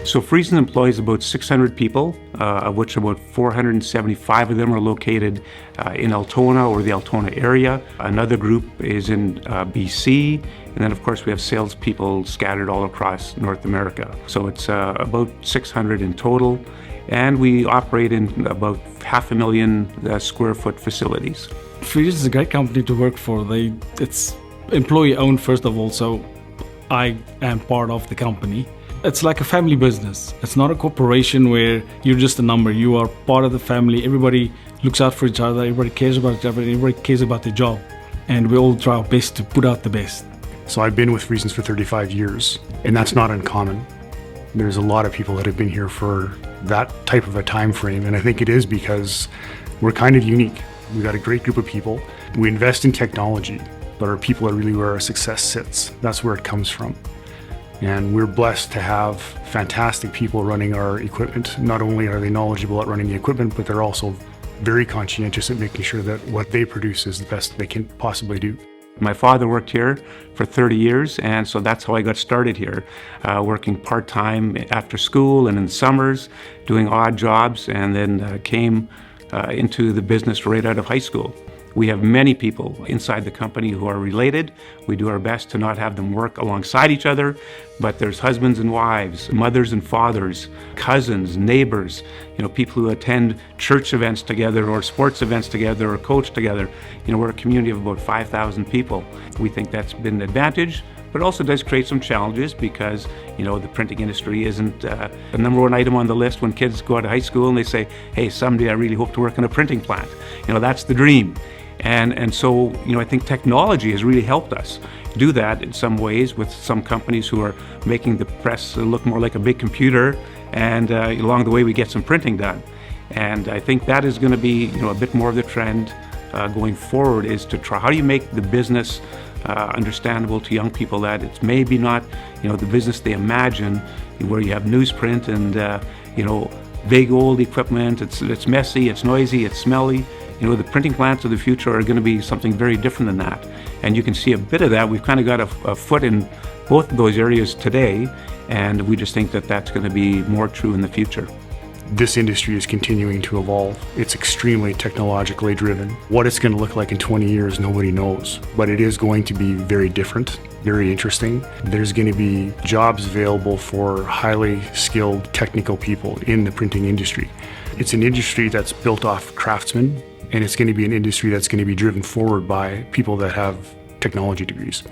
So Friesens employs about 600 people, of which about 475 of them are located in Altona or the Altona area. Another group is in BC, and then of course we have salespeople scattered all across North America. So it's about 600 in total, and we operate in about 500,000 square foot facilities. Friesens is a great company to work for. It's employee-owned first of all, so I am part of the company. It's like a family business. It's not a corporation where you're just a number. You are part of the family. Everybody looks out for each other. Everybody cares about each other. Everybody cares about their job. And we all try our best to put out the best. So I've been with Friesens for 35 years, and that's not uncommon. There's a lot of people that have been here for that type of a time frame, and I think it is because we're kind of unique. We've got a great group of people. We invest in technology, but our people are really where our success sits. That's where it comes from. And we're blessed to have fantastic people running our equipment. Not only are they knowledgeable at running the equipment, but they're also very conscientious at making sure that what they produce is the best they can possibly do. My father worked here for 30 years, and so that's how I got started here, working part-time after school and in the summers, doing odd jobs, and then came into the business right out of high school. We have many people inside the company who are related. We do our best to not have them work alongside each other, but there's husbands and wives, mothers and fathers, cousins, neighbors, people who attend church events together or sports events together or coach together. We're a community of about 5,000 people. We think that's been an advantage, but it also does create some challenges because, the printing industry isn't the number one item on the list when kids go out of high school and they say, hey, someday I really hope to work in a printing plant. That's the dream. And so, I think technology has really helped us do that in some ways with some companies who are making the press look more like a big computer, and along the way we get some printing done. And I think that is going to be, a bit more of the trend going forward, is to try, how do you make the business understandable to young people that it's maybe not, the business they imagine, where you have newsprint and, big old equipment, it's messy, it's noisy, it's smelly. The printing plants of the future are going to be something very different than that. And you can see a bit of that. We've kind of got a foot in both of those areas today, and we just think that that's going to be more true in the future. This industry is continuing to evolve. It's extremely technologically driven. What it's going to look like in 20 years, nobody knows. But it is going to be very different, very interesting. There's going to be jobs available for highly skilled technical people in the printing industry. It's an industry that's built off craftsmen, and it's going to be an industry that's going to be driven forward by people that have technology degrees.